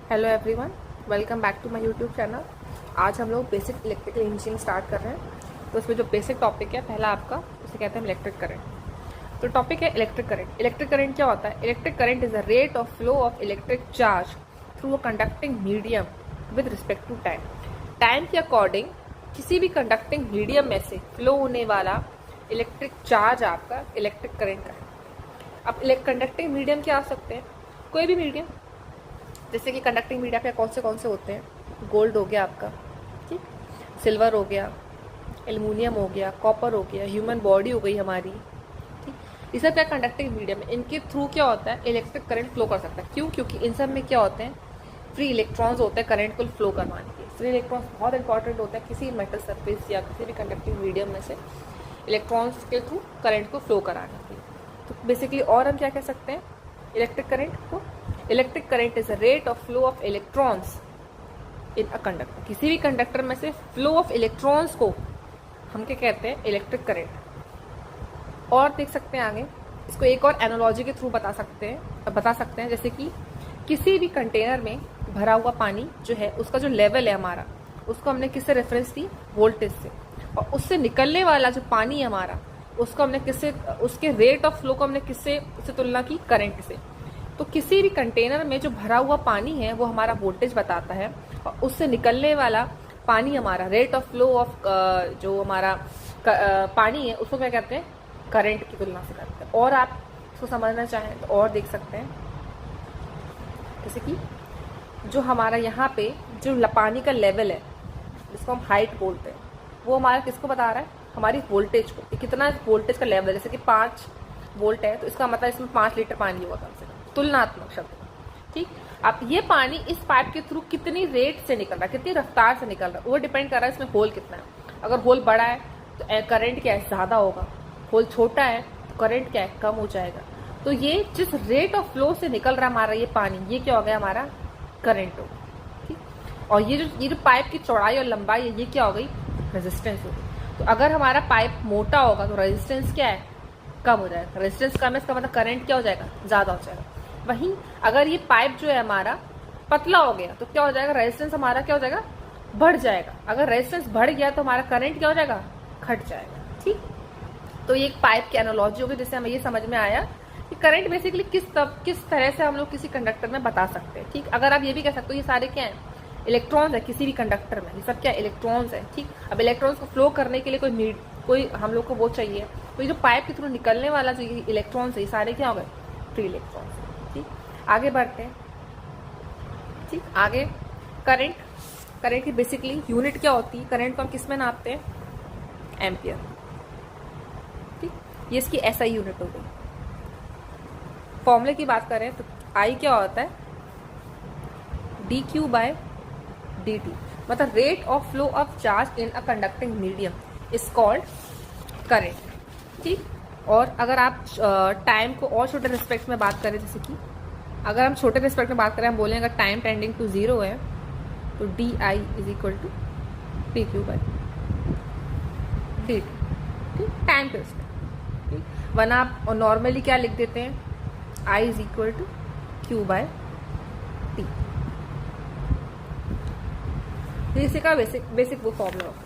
Hello everyone, welcome back to my YouTube channel. आज हम लोग बेसिक इलेक्ट्रिकल इंजीनियरिंग स्टार्ट कर रहे हैं। तो उसमें जो बेसिक टॉपिक है पहला आपका, उसे कहते हैं इलेक्ट्रिक करंट। तो टॉपिक है इलेक्ट्रिक करंट। इलेक्ट्रिक करंट क्या होता है? Electric current is the rate of flow of electric charge through a conducting medium with respect to time. Time के अकॉर्डिंग किसी भी कंडक्टिंग मीडियम में से फ्लो होने वाला इलेक्ट्रिक चार्ज आपका इलेक्ट्रिक करंट का है। अब कंडक्टिंग मीडियम क्या आ सकते हैं? कोई भी मीडियम, जैसे कि कंडक्टिंग मीडिया पे कौन से होते हैं? गोल्ड हो गया आपका, ठीक, सिल्वर हो गया, एल्युमिनियम हो गया, कॉपर हो गया, ह्यूमन बॉडी हो गई हमारी, ठीक। ये सब क्या कंडक्टिंग मीडियम है, इनके थ्रू क्या होता है? इलेक्ट्रिक करंट फ्लो कर सकता है। क्यों? क्योंकि इन सब में क्या होते हैं? फ्री इलेक्ट्रॉन्स होते हैं करंट को फ्लो करवाने के। फ्री इलेक्ट्रॉन्स बहुत इंपॉर्टेंट होता है किसी मेटल सरफेस या किसी भी कंडक्टिंग मीडियम में से इलेक्ट्रॉन्स के थ्रू करंट को फ्लो कराने के। तो बेसिकली और हम क्या कह सकते हैं इलेक्ट्रिक करंट को? Electric current is the rate of flow of electrons in a conductor. किसी भी कंडक्टर में से फ्लो ऑफ इलेक्ट्रॉन्स को हम क्या कहते हैं? Electric current. और देख सकते हैं आगे, इसको एक और एनालॉजी के थ्रू बता सकते हैं जैसे कि किसी भी कंटेनर में भरा हुआ पानी जो है, उसका जो लेवल है हमारा, उसको हमने किससे रेफरेंस दी? वोल्टेज से। और उससे निकलने वाला जो पानी है हमारा, उसको हमने किससे, उसके रेट ऑफ फ्लो को हमने किससे तुलना की? करंट से। तो किसी भी कंटेनर में जो भरा हुआ पानी है वो हमारा वोल्टेज बताता है, और उससे निकलने वाला पानी हमारा रेट ऑफ फ्लो ऑफ जो हमारा पानी है, उसको क्या कहते हैं? करंट की तुलना से करते हैं। और आप इसको समझना चाहें तो और देख सकते हैं, जैसे कि जो हमारा यहाँ पे जो पानी का लेवल है, जिसको हम हाइट बोलते हैं, वो हमारा किसको बता रहा है? हमारी वोल्टेज को। कि कितना वोल्टेज का लेवल है, जैसे कि 5 वोल्ट है तो इसका मतलब इसमें 5 लीटर पानी होगा कम से कम, तुलनात्मक शब्द, ठीक। अब ये पानी इस पाइप के थ्रू कितनी रेट से निकल रहा है, कितनी रफ्तार से निकल रहा है, वो डिपेंड कर रहा है इसमें होल कितना है। अगर होल बड़ा है तो करंट क्या है? ज्यादा होगा। होल छोटा है तो करंट क्या है? कम हो जाएगा। तो ये जिस रेट ऑफ फ्लो से निकल रहा है हमारा ये पानी, ये क्या हो गया? हमारा करंट हो, ठीक। और ये जो पाइप की चौड़ाई और लंबाई है, ये क्या हो गई? रेजिस्टेंस हो गई। तो अगर हमारा पाइप मोटा होगा तो रेजिस्टेंस क्या है? कम हो जाएगा। रेजिस्टेंस कम है, इसका मतलब करंट क्या हो जाएगा? ज्यादा हो जाएगा। वहीं अगर ये पाइप जो है हमारा पतला हो गया तो क्या हो जाएगा? रेजिस्टेंस हमारा क्या हो जाएगा? बढ़ जाएगा। अगर रेजिस्टेंस बढ़ गया तो हमारा करंट क्या हो जाएगा? घट जाएगा, ठीक। तो ये एक पाइप की एनालॉजी होगी, जिससे हमें ये समझ में आया कि करंट बेसिकली किस तरह से हम लोग किसी कंडक्टर में बता सकते हैं, ठीक। अगर आप ये भी कह सकते हो ये सारे क्या है? इलेक्ट्रॉन्स है किसी भी कंडक्टर में, ये सब क्या? इलेक्ट्रॉन्स है, ठीक। अब इलेक्ट्रॉन्स को फ्लो करने के लिए कोई हम लोग को वो चाहिए, तो ये जो पाइप के थ्रू निकलने वाला जो इलेक्ट्रॉन्स है, ये सारे क्या हो गए? फ्री इलेक्ट्रॉन्स, ठीक। आगे बढ़ते हैं, ठीक। आगे करंट की बेसिकली यूनिट क्या होती है? करंट को हम किस में नापते हैं? एम्पियर, ठीक। ये इसकी एसआई यूनिट हो गई। फॉर्मूले की बात करें तो आई क्या होता है? dq/dt, मतलब rate of flow of charge in a conducting medium is called current, ठीक। और अगर आप टाइम को और छोटे रिस्पेक्ट में बात करें, जैसे कि अगर हम छोटे रिस्पेक्ट में बात करें, हम बोलें अगर टाइम टेंडिंग टू 0 है तो di is equal to dq/dt, ठीक। टाइम के रिस्पेक्ट, ठीक। वरना आप नॉर्मली क्या लिख देते हैं? I is equal to q/t। इसका बेसिक वो फॉर्मूला होगा।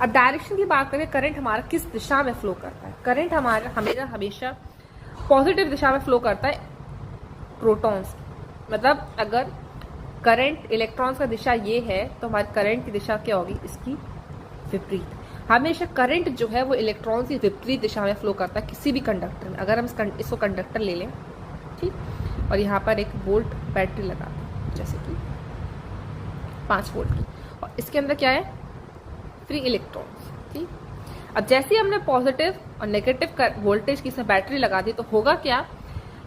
अब डायरेक्शन की बात करें, करंट हमारा किस दिशा में फ्लो करता है? करंट हमारा हमेशा पॉजिटिव दिशा में फ्लो करता है प्रोटॉन्स। मतलब अगर करंट इलेक्ट्रॉन्स का दिशा ये है तो हमारी करंट की दिशा क्या होगी? इसकी विपरीत। हमेशा करंट जो है वो इलेक्ट्रॉन्स की विपरीत दिशा में फ्लो करता है किसी भी कंडक्टर में। अगर हम इसको कंडक्टर ले लें, ठीक, और यहाँ पर एक वोल्ट बैटरी लगा दें, जैसे कि 5 वोल्ट की, और इसके अंदर क्या है? फ्री इलेक्ट्रॉन्स, ठीक। अब जैसे ही हमने पॉजिटिव और नेगेटिव वोल्टेज की इसमें बैटरी लगा दी तो होगा क्या?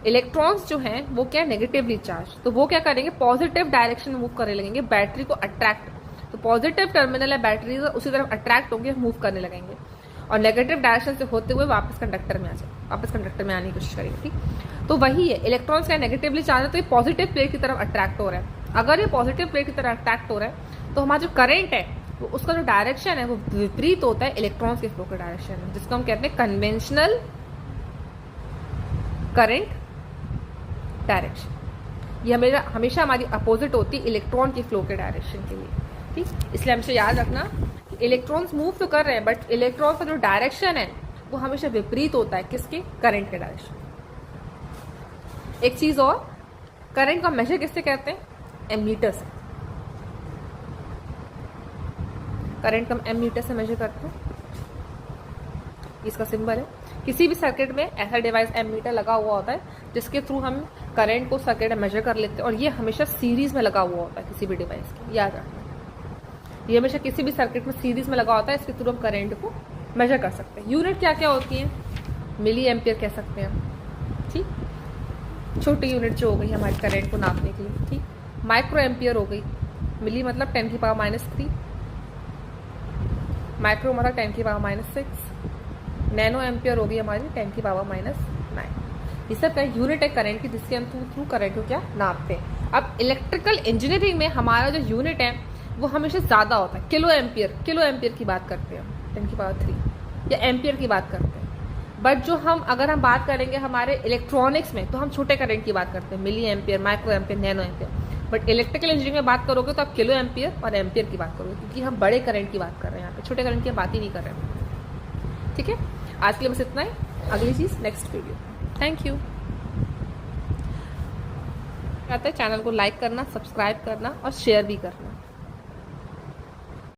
इलेक्ट्रॉन्स जो हैं वो क्या? नेगेटिवली चार्ज, तो वो क्या करेंगे? पॉजिटिव डायरेक्शन में मूव करने लगेंगे, बैटरी को अट्रैक्ट। तो पॉजिटिव टर्मिनल है बैटरी उसी तरफ अट्रैक्ट होंगे, मूव करने लगेंगे, और नेगेटिव डायरेक्शन से होते हुए वापस कंडक्टर में आने की कोशिश करेंगे, ठीक। तो वही है, इलेक्ट्रॉन्स का नेगेटिवली चार्ज है तो ये पॉजिटिव प्लेट की तरफ अट्रैक्ट हो रहा है। अगर ये पॉजिटिव प्लेट की तरफ अट्रैक्ट हो रहा है तो हमारा जो करंट है वो उसका जो डायरेक्शन है वो विपरीत होता है इलेक्ट्रॉन्स के फ्लो का डायरेक्शन है, जिसको हम कहते हैं कन्वेंशनल करंट डायरेक्शन। ये हमेशा हमारी अपोजिट होती है इलेक्ट्रॉन की फ्लो के डायरेक्शन के लिए, ठीक। इसलिए हमेशा याद रखना इलेक्ट्रॉन्स मूव तो कर रहे हैं बट इलेक्ट्रॉन का जो डायरेक्शन है वो हमेशा विपरीत होता है किसके, करंट के डायरेक्शन। एक चीज और, करंट का मेजर किससे करते हैं, एमीटर से। करंट का एमीटर से मेजर करते हैं, इसका सिंबल है। किसी भी सर्किट में ऐसा डिवाइस एमीटर लगा हुआ होता है जिसके थ्रू हम करंट को सर्किट में मेजर कर लेते हैं, और ये हमेशा सीरीज में लगा हुआ होता है किसी भी डिवाइस के, याद रखना। ये हमेशा किसी भी सर्किट में सीरीज में लगा होता है, इसके थ्रू हम करंट को मेजर कर सकते हैं। यूनिट क्या क्या होती है, मिली एम्पियर कह सकते हैं, ठीक। छोटी यूनिट जो हो गई हमारे करंट को नापने के लिए, ठीक। माइक्रो एम्पियर हो गई, मिली मतलब 10⁻³ माइक्रो मतलब 10⁻⁶, नैनो एम्पियर होगी हमारी 10⁻⁹। ये सब का यूनिट है करंट की जिसके हम थ्रू करंट को क्या नापते हैं। अब इलेक्ट्रिकल इंजीनियरिंग में हमारा जो यूनिट है वो हमेशा ज़्यादा होता है, किलो एम्पियर की बात करते हैं हम 10⁻³ या एम्पियर की बात करते हैं। बट जो अगर हम बात करेंगे हमारे इलेक्ट्रॉनिक्स में तो हम छोटे करंट की बात करते हैं, milli ampere, micro ampere, nano ampere. But electrical engineering में बात करोगे तो आप किलो एम्पियर और एम्पियर की बात करोगे, क्योंकि हम बड़े करंट की बात कर रहे हैं, यहाँ पे छोटे करंट की बात ही नहीं कर रहे हैं, ठीक है। आज के लिए बस इतना ही, अगली चीज़ next video. Thank you. Channel को लाइक करना, सब्सक्राइब करना और शेयर भी करना।